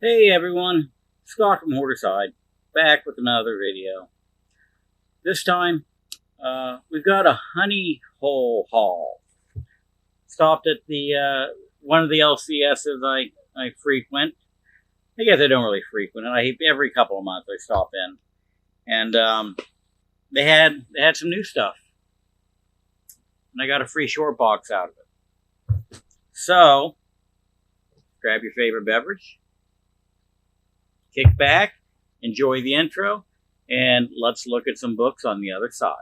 Hey everyone, Scott from Horderside, back with another video. This time, we've got a honey hole haul. Stopped at the one of the LCSs I frequent. I guess I don't really frequent it. Every couple of months I stop in, and they had some new stuff, and I got a free short box out of it. So, grab your favorite beverage. Kick back, enjoy the intro, and let's look at some books on the other side.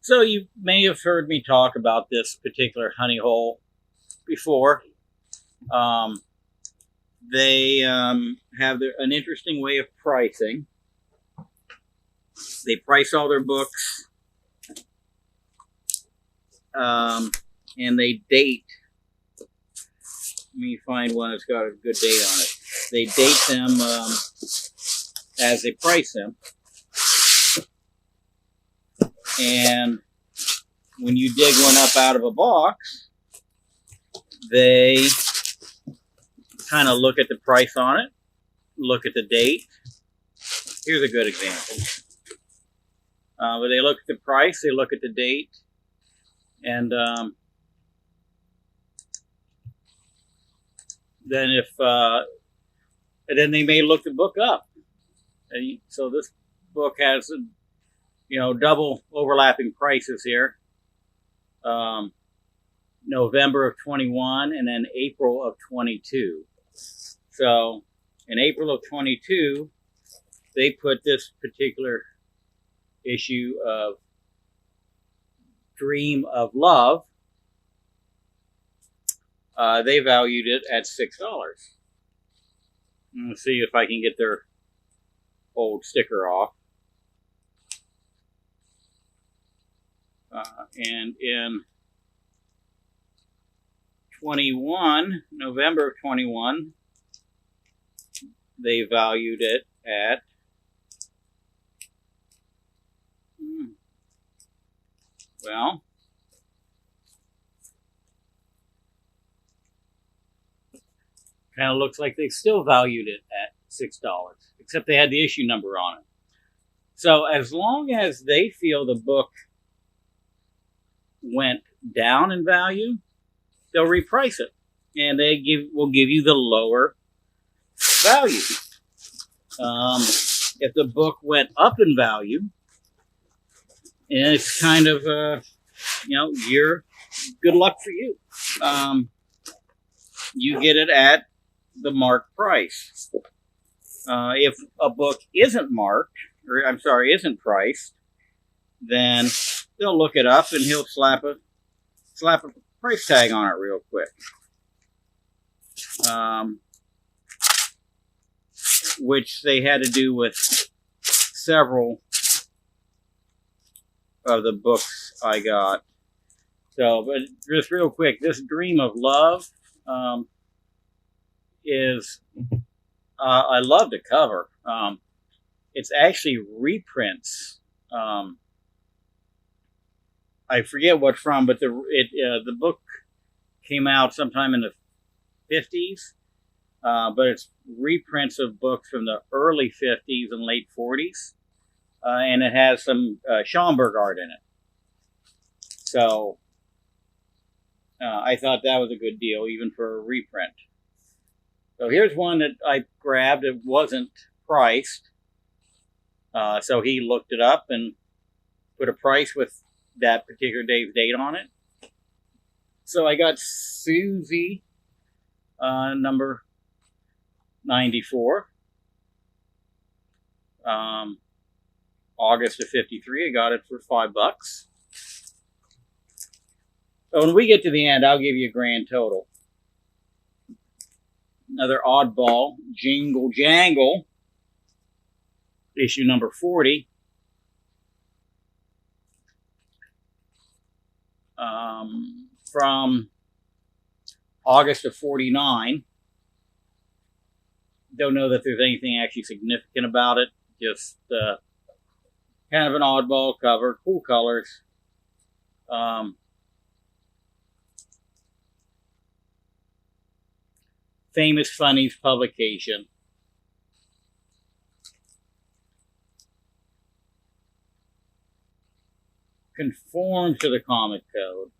So you may have heard me talk about this particular honey hole before. They have an interesting way of pricing. They price all their books, and they date. Let me find one that's got a good date on it. They date them as they price them. And when you dig one up out of a box, they kind of look at the price on it, look at the date. Here's a good example. But they look at the price, they look at the date, and then they may look the book up. And so this book has double overlapping prices here. November of 21 and then April of 22. So in April of 22, they put this particular issue of Dream of Love. They valued it at $6. Let's see if I can get their old sticker off. And in 21, November of 21, they valued it at kind of looks like they still valued it at $6, except they had the issue number on it. So as long as they feel the book went down in value, they'll reprice it, and will give you the lower value. If the book went up in value, and it's kind of you're good luck for you. You get it at the marked price. If a book isn't priced, then they'll look it up and he'll slap a price tag on it real quick. Which they had to do with several of the books I got. So, but just real quick, this Dream of Love is, I love the cover. It's actually reprints. I forget what from, but the book came out sometime in the 50s, but it's reprints of books from the early 50s and late 40s, and it has some Schomburg art in it. So I thought that was a good deal, even for a reprint. So here's one that I grabbed. It wasn't priced, so he looked it up and put a price with that particular day's date on it. So I got Susie, number 94. August of 53, I got it for $5. So when we get to the end, I'll give you a grand total. Another oddball, Jingle Jangle, issue number 40. From August of 49. Don't know that there's anything actually significant about it. Just kind of an oddball cover, cool colors. Famous Funnies publication. Conforms to the comic code.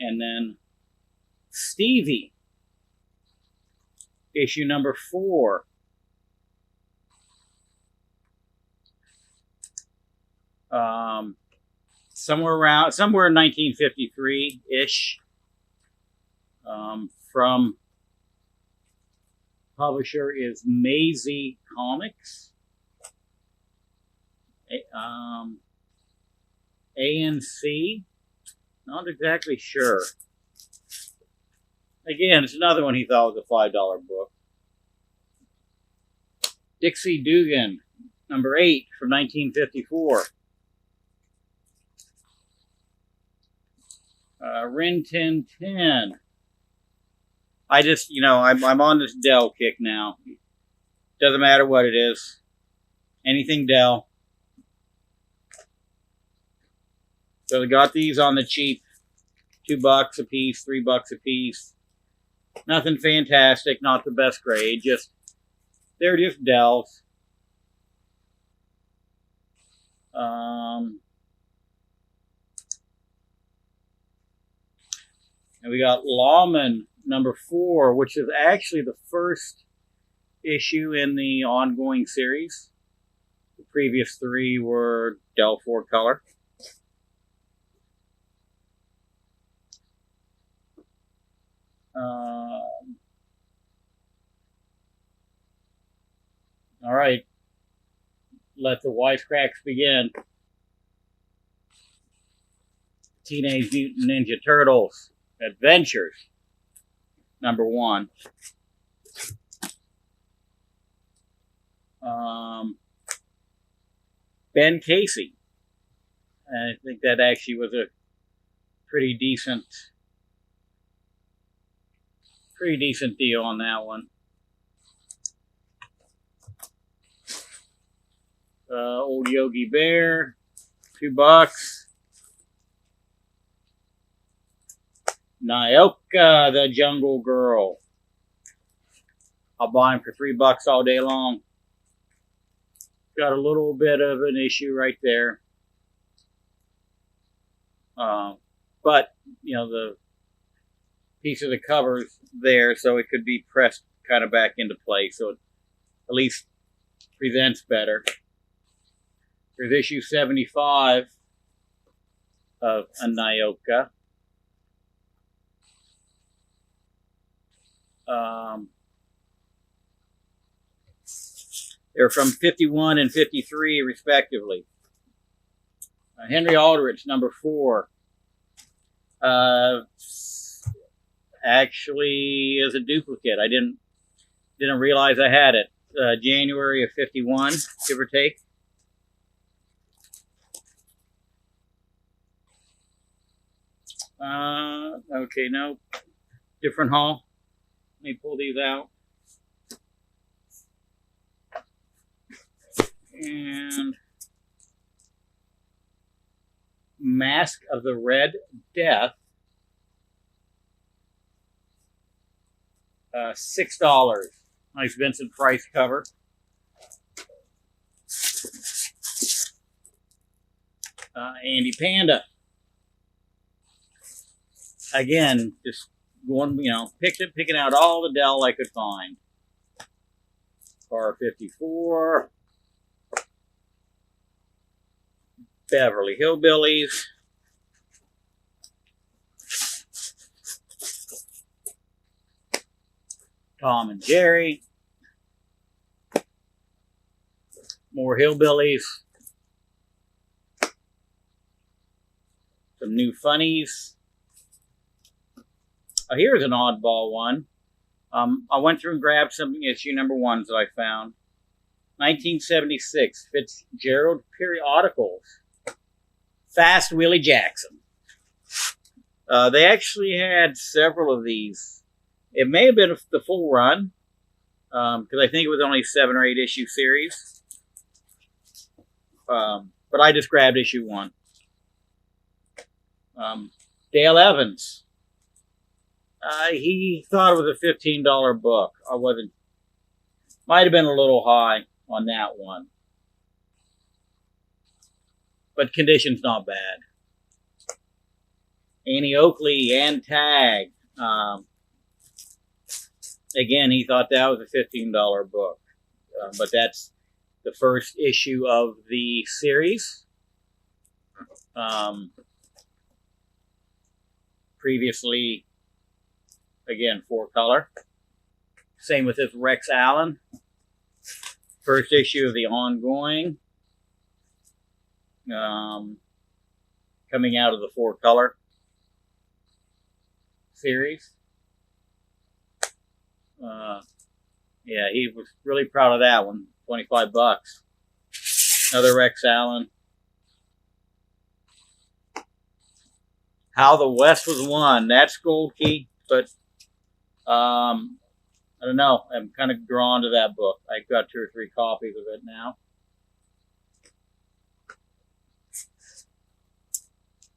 And then Stevie, issue number 4. Somewhere in 1953-ish. From publisher is Maisie Comics. ANC. Not exactly sure. Again, it's another one he thought was a $5 book. Dixie Dugan, number 8 from 1954. Rin Tin Tin. I just, I'm on this Dell kick now. Doesn't matter what it is. Anything Dell. So they got these on the cheap. $2 a piece, $3 a piece. Nothing fantastic, not the best grade. They're just Dells. And we got Lawman number 4, which is actually the first issue in the ongoing series. The previous 3 were Dell 4 color. All right, let the wisecracks begin. Teenage Mutant Ninja Turtles Adventures, number 1. Ben Casey. I think that actually was a pretty decent deal on that one. Old Yogi Bear, $2. Nyoka, the Jungle Girl. I'll buy him for $3 all day long. Got a little bit of an issue right there. But, the piece of the cover's there, so it could be pressed kind of back into place, so it at least presents better. There's issue 75 of a Nyoka. They're from 51 and 53, respectively. Henry Aldrich, number 4. Actually is a duplicate. I didn't realize I had it. January of 51, give or take. Okay, no. Different haul. Let me pull these out. And Mask of the Red Death. $6. Nice Vincent Price cover. Andy Panda. Again, just going, picking out all the Dell I could find. Car 54. Beverly Hillbillies. Tom and Jerry. More hillbillies. Some new funnies. Here's an oddball one. I went through and grabbed some issue number ones that I found. 1976 Fitzgerald periodicals. Fast Willie Jackson. They actually had several of these. It may have been the full run, because I think it was only a 7 or 8 issue series. But I just grabbed issue 1. Dale Evans. He thought it was a $15 book. I wasn't. Might have been a little high on that one. But condition's not bad. Annie Oakley and Tag. Again, he thought that was a $15 book. But that's the first issue of the series. Previously, again, 4-color. Same with this Rex Allen. First issue of the ongoing. Coming out of the 4-color series. Yeah, he was really proud of that one. $25. Another Rex Allen. How the West Was Won. That's Gold Key, but I don't know. I'm kind of drawn to that book. I've got 2 or 3 copies of it now.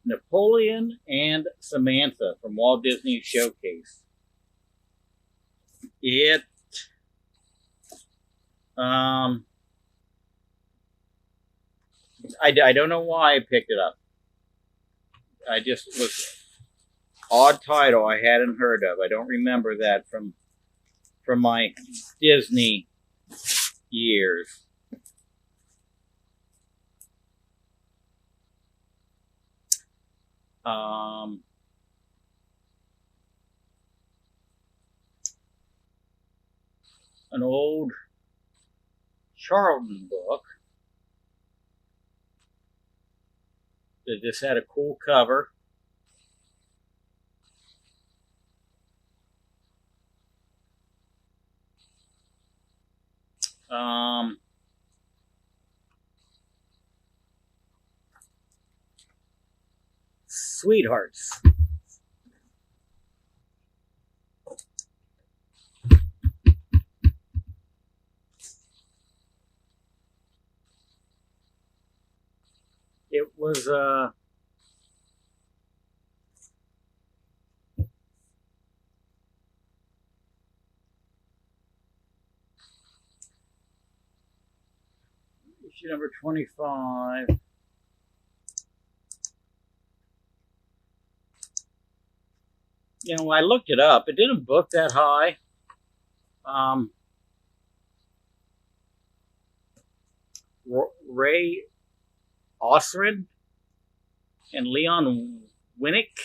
Napoleon and Samantha from Walt Disney Showcase. I don't know why I picked it up. I just was odd title I hadn't heard of. I don't remember that from my Disney years. An old Charlton book that just had a cool cover. Sweethearts. It was issue number 25. You know, I looked it up. It didn't book that high. Ray Osrin and Leon Winnick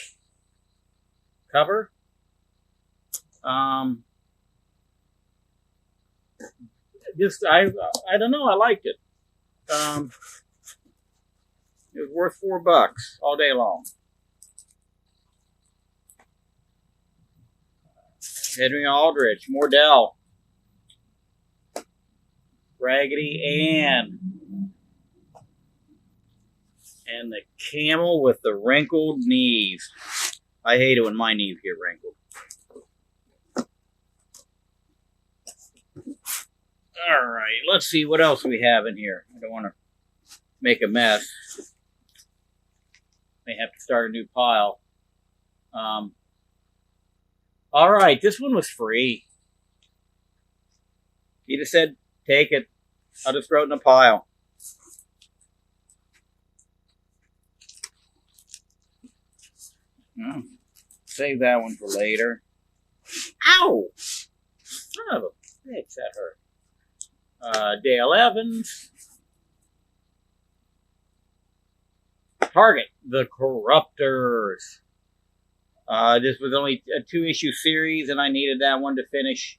cover. Just I don't know. I liked it. It was worth $4 all day long. Henry Aldrich, Mordell, Raggedy Ann, and the camel with the wrinkled knees. I hate it when my knees get wrinkled. All right, let's see what else we have in here. I don't want to make a mess. May have to start a new pile. All right, this one was free. He just said, take it. I'll just throw it in a pile. Save that one for later. Ow! Son of a bitch, that hurt. Dale Evans. Target, The Corruptors. This was only a 2-issue series, and I needed that one to finish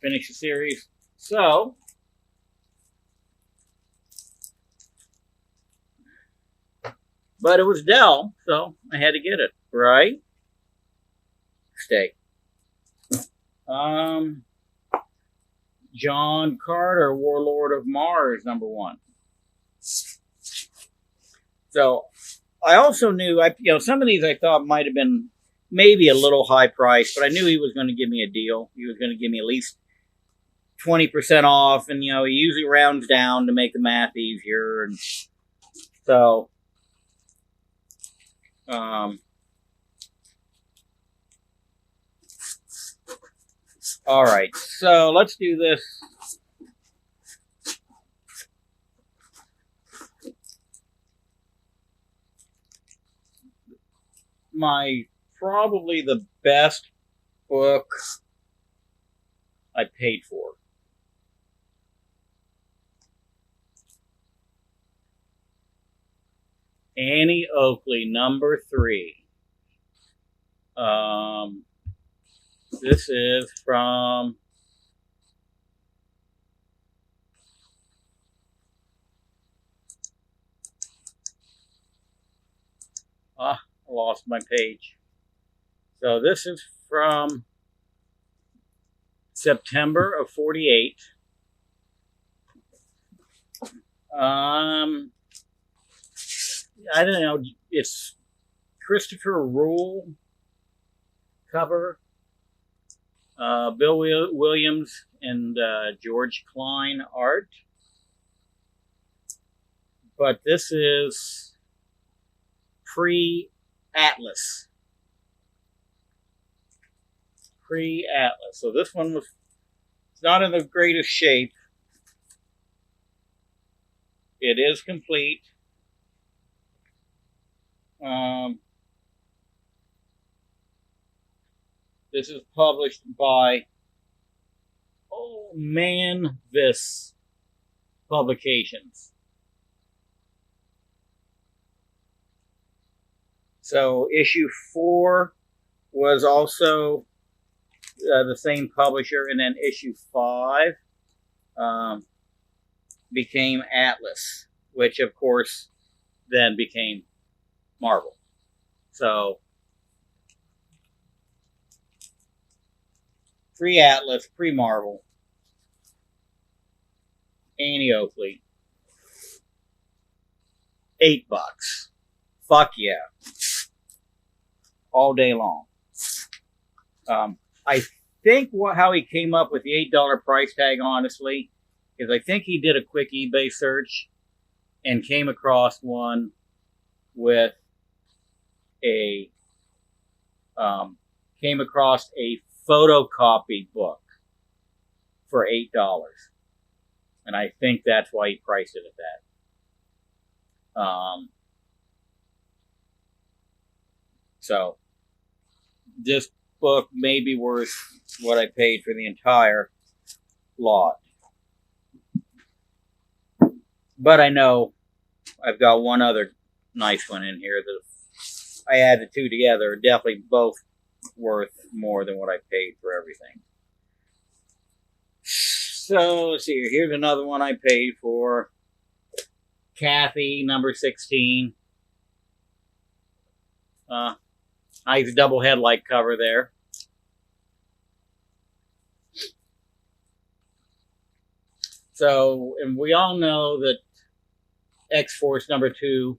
finish the series. So, but it was Dell, so I had to get it, right? Stay. John Carter, Warlord of Mars, #1. So I also knew, some of these I thought might have been maybe a little high price, but I knew he was going to give me a deal. He was going to give me at least 20% off, and he usually rounds down to make the math easier, and so all right, so let's do this. Probably the best book I paid for. Annie Oakley, #3. This is from I lost my page. So this is from September of '48. I don't know. It's Christopher Rule cover. Bill Williams and George Klein art. But this is pre-Atlas. Pre-Atlas. So this one was not in the greatest shape. It is complete. This is published by Manvis Publications. So issue 4 was also the same publisher, and then issue 5 became Atlas, which of course then became Marvel. So pre-Atlas, pre-Marvel, Annie Oakley, $8. Fuck yeah. All day long. I think how he came up with the $8 price tag, honestly, is I think he did a quick eBay search and came across one with a photocopied book for $8, and I think that's why he priced it at that. So this book may be worth what I paid for the entire lot, but I know I've got one other nice one in here that if I add the two together, definitely both worth more than what I paid for everything. So let's see here. Here's another one I paid for. Kathy, #16. Nice double headlight cover there. So, and we all know that X-Force #2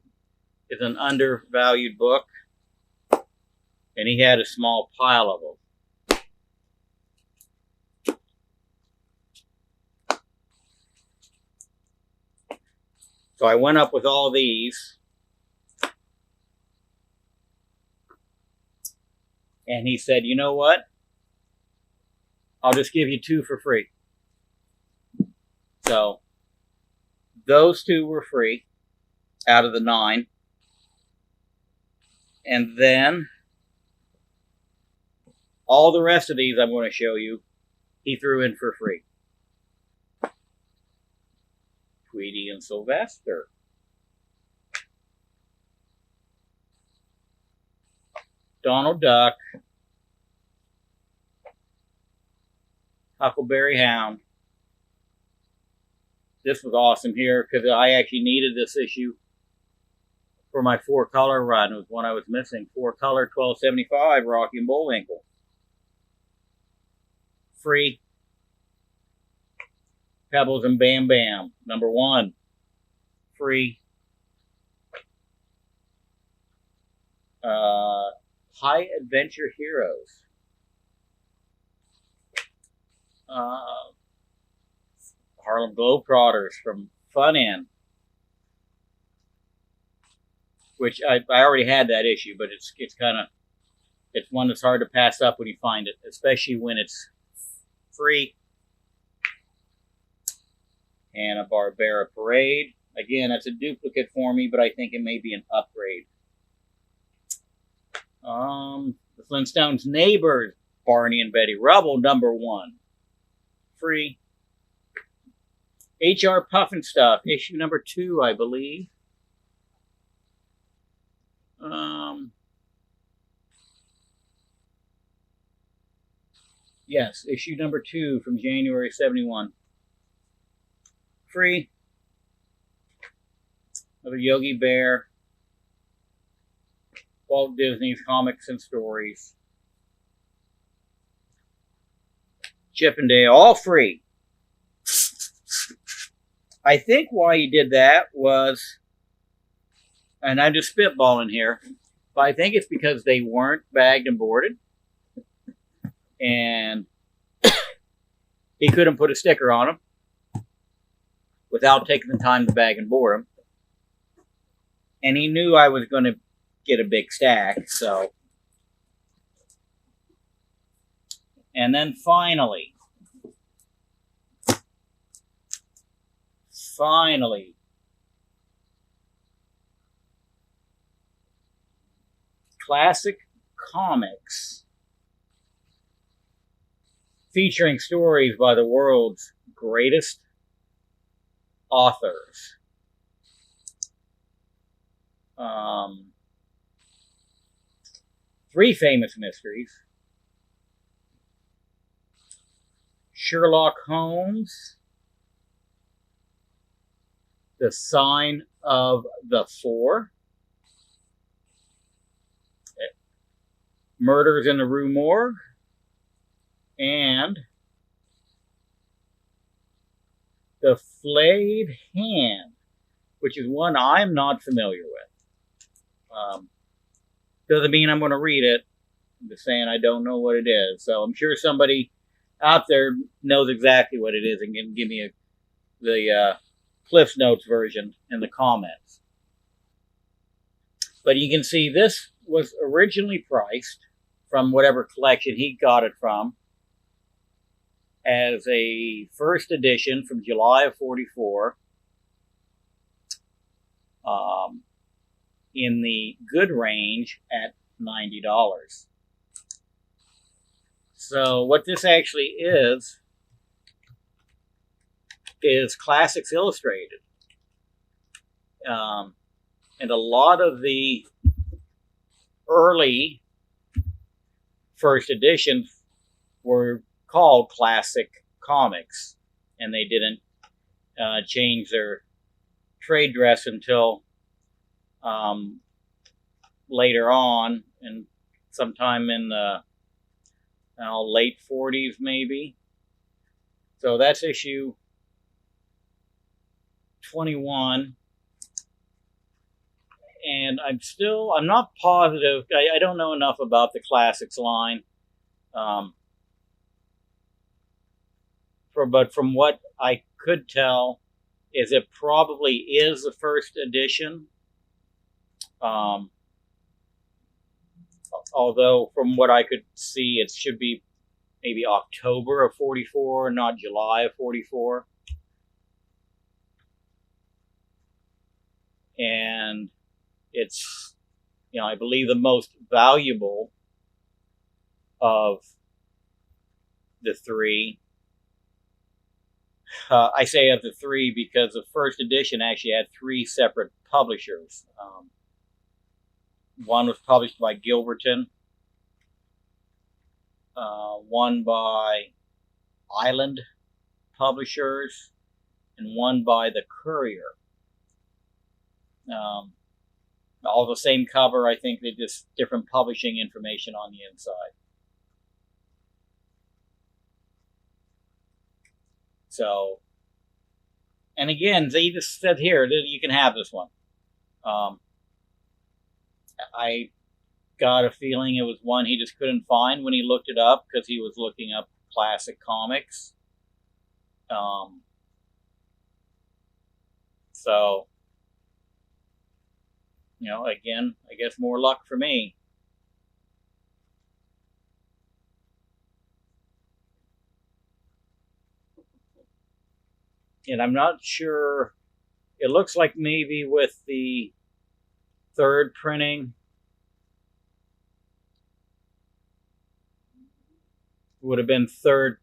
is an undervalued book, and he had a small pile of them. So I went up with all these, and he said, you know what? I'll just give you 2 for free. So those 2 were free out of the 9. And then all the rest of these I'm going to show you, he threw in for free. Tweety and Sylvester. Donald Duck. Huckleberry Hound. This was awesome here because I actually needed this issue for my 4-color run. It was one I was missing. 4-color 1275 Rocky and Bullwinkle. Free. Pebbles and Bam Bam, #1. Free. High Adventure Heroes. Harlem Globetrotters from Fun In, which I already had that issue, but it's one that's hard to pass up when you find it, especially when it's free. Hanna-Barbera Parade. Again, that's a duplicate for me, but I think it may be an upgrade. The Flintstones Neighbors, Barney and Betty Rubble, #1. Free. H.R. Pufnstuf, issue #2, I believe. Yes, issue #2 from January '71. Free. Another Yogi Bear. Walt Disney's Comics and Stories. Chippendale, all free. I think why he did that was, and I'm just spitballing here, but I think it's because they weren't bagged and boarded. And he couldn't put a sticker on them without taking the time to bag and board them. And he knew I was going to get a big stack, so. And then finally, Classic Comics, featuring stories by the world's greatest authors. 3 famous mysteries. Sherlock Holmes, The Sign of the Four, Murders in the Rue Morgue, and The Flayed Hand, which is one I'm not familiar with. Doesn't mean I'm going to read it. I'm just saying I don't know what it is. So I'm sure somebody out there knows exactly what it is and can give me the Cliff's Notes version in the comments. But you can see this was originally priced from whatever collection he got it from as a first edition from July of '44. In the good range at $90. So what this actually is Classics Illustrated. And a lot of the early first editions were called Classic Comics, and they didn't change their trade dress until later on, and sometime in the late 40s maybe. So that's issue 21. And I'm not positive. I don't know enough about the Classics line. But from what I could tell, is it probably is the first edition. Although from what I could see, it should be maybe October of '44, not July of '44. And it's, I believe the most valuable of the 3. I say of the 3 because the first edition actually had 3 separate publishers. One was published by Gilberton, one by Island Publishers and one by the Courier. All the same cover. I think they just different publishing information on the inside. So, and again, they just said here that you can have this one. I got a feeling it was one he just couldn't find when he looked it up because he was looking up classic comics. So, again, I guess more luck for me. And I'm not sure. It looks like maybe with the third printing would have been third.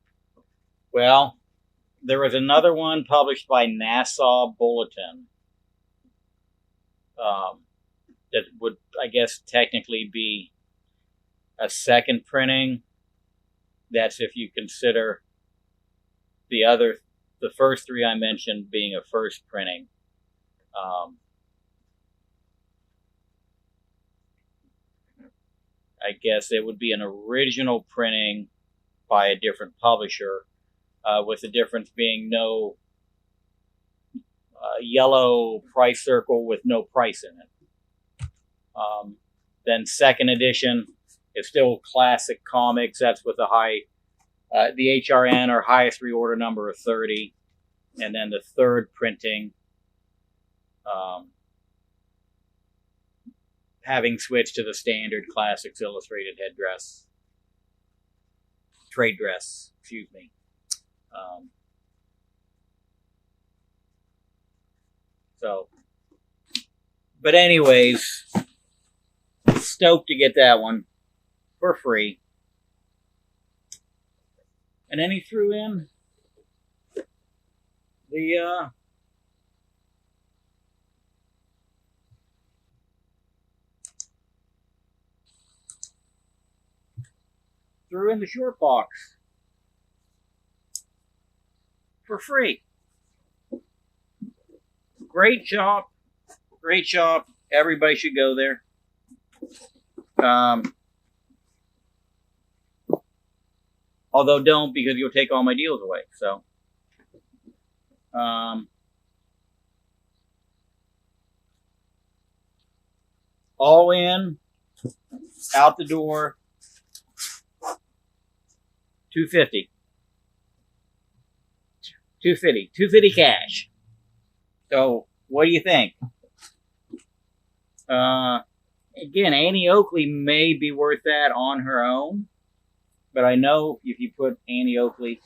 Well, there was another one published by Nassau Bulletin that would, I guess, technically be a second printing. That's if you consider the first three I mentioned being a first printing. I guess it would be an original printing by a different publisher, with the difference being no yellow price circle with no price in it. Then second edition is still classic comics. That's with the the HRN or highest reorder number of 30. And then the third printing, having switched to the standard classics illustrated trade dress, excuse me. But anyways, stoked to get that one for free. And then he threw in the short box for free. Great shop. Everybody should go there. Although don't, because you'll take all my deals away. So, all in, out the door, $250. $250 cash. So, what do you think? Again, Annie Oakley may be worth that on her own, but I know if you put Annie Oakley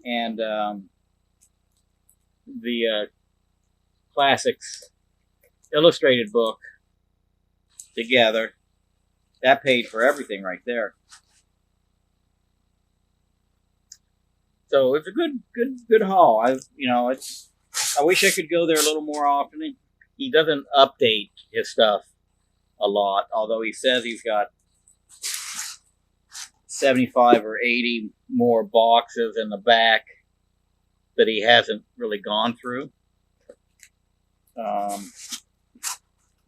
and the classics illustrated book together, that paid for everything right there. So it's a good haul. I wish I could go there a little more often. He doesn't update his stuff a lot, although he says he's got 75 or 80 more boxes in the back that he hasn't really gone through.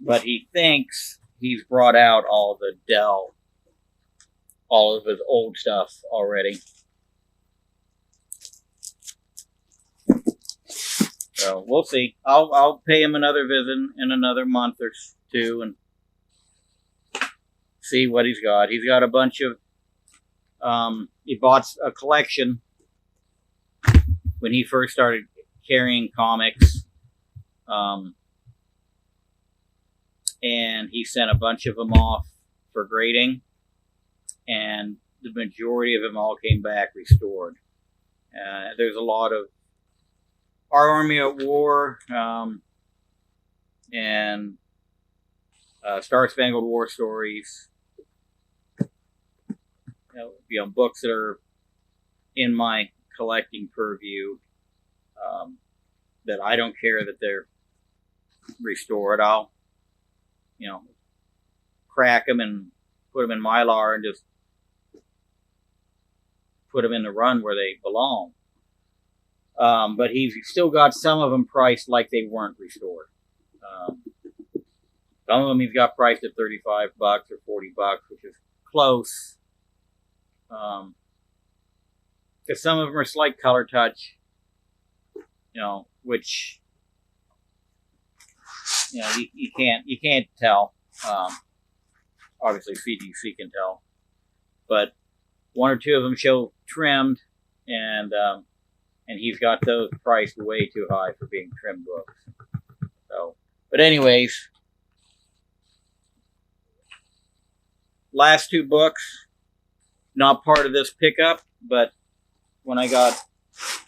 But he thinks he's brought out all of his old stuff already. So we'll see. I'll pay him another visit in another month or two and see what he's got. He's got a bunch of. He bought a collection when he first started carrying comics, and he sent a bunch of them off for grading, and the majority of them all came back restored. There's a lot of Our Army at War and Star Spangled War stories. Books that are in my collecting purview that I don't care that they're restored. I'll, crack them and put them in Mylar and just put them in the run where they belong. But he's still got some of them priced like they weren't restored. Some of them he's got priced at $35 or $40, which is close. Because some of them are slight color touch, which you can't tell. Obviously, CDC can tell, but one or two of them show trimmed, and he's got those priced way too high for being trimmed books. So, but anyways, last two books, not part of this pickup, but when I got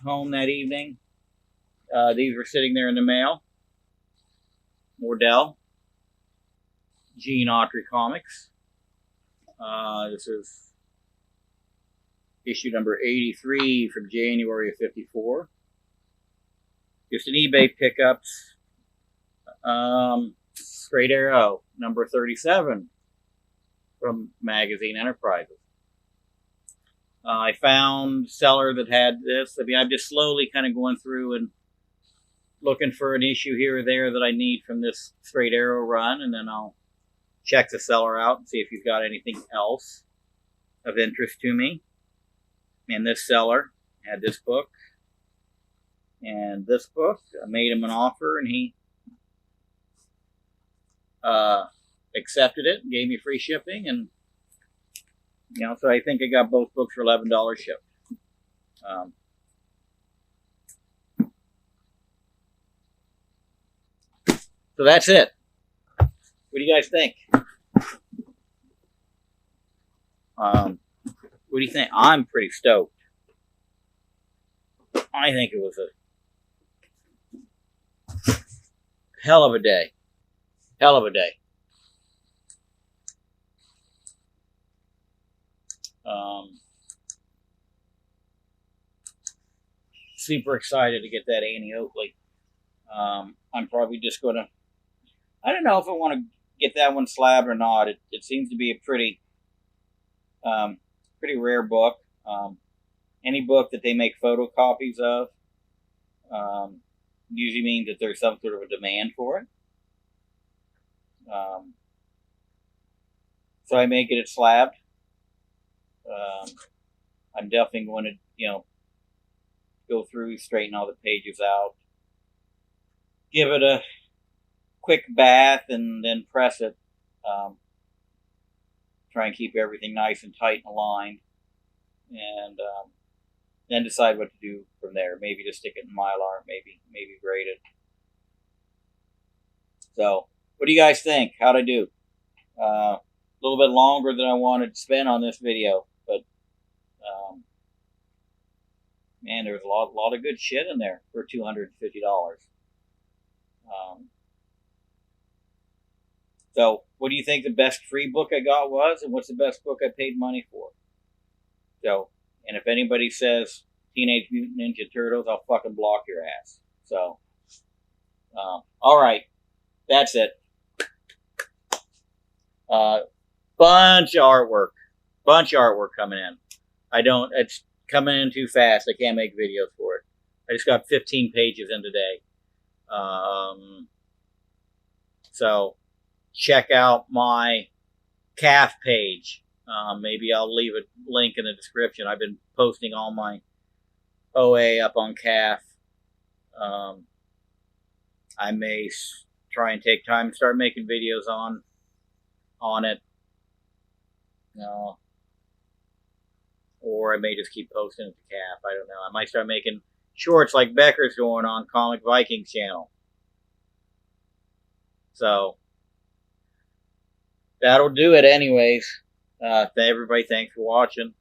home that evening, these were sitting there in the mail. Wardell, Gene Autry Comics. This is issue number 83 from January of '54. Just an eBay pickups. Straight Arrow, number 37 from Magazine Enterprises. I found a seller that had this. I mean, I'm just slowly kind of going through and looking for an issue here or there that I need from this Straight Arrow run, and then I'll check the seller out and see if he's got anything else of interest to me. And this seller had this book and this book. I made him an offer, and he accepted it and gave me free shipping, and so I think I got both books for $11 shipped. So that's it. What do you guys think? What do you think? I'm pretty stoked. I think it was a hell of a day. Hell of a day. Super excited to get that Annie Oakley. I'm probably just going to, I don't know if I want to get that one slabbed or not. It seems to be a pretty rare book. Any book that they make photocopies of usually means that there's some sort of a demand for it. So I may get it slabbed. I'm definitely going to, go through, straighten all the pages out, give it a quick bath, and then press it. Try and keep everything nice and tight and aligned, and then decide what to do from there. Maybe just stick it in Mylar, maybe grade it. So, what do you guys think? How'd I do? A little bit longer than I wanted to spend on this video, but man, there was a lot of good shit in there for $250. So, what do you think the best free book I got was, and what's the best book I paid money for? So, and if anybody says Teenage Mutant Ninja Turtles, I'll fucking block your ass. So, alright, that's it. Bunch of artwork coming in. It's coming in too fast. I can't make videos for it. I just got 15 pages in today. So, check out my calf page. Maybe I'll leave a link in the description. I've been posting all my OA up on calf. I may try and take time to start making videos on it. Or I may just keep posting it to calf. I don't know. I might start making shorts like Becker's doing on Comic Vikings channel. So, that'll do it anyways. Everybody, thanks for watching.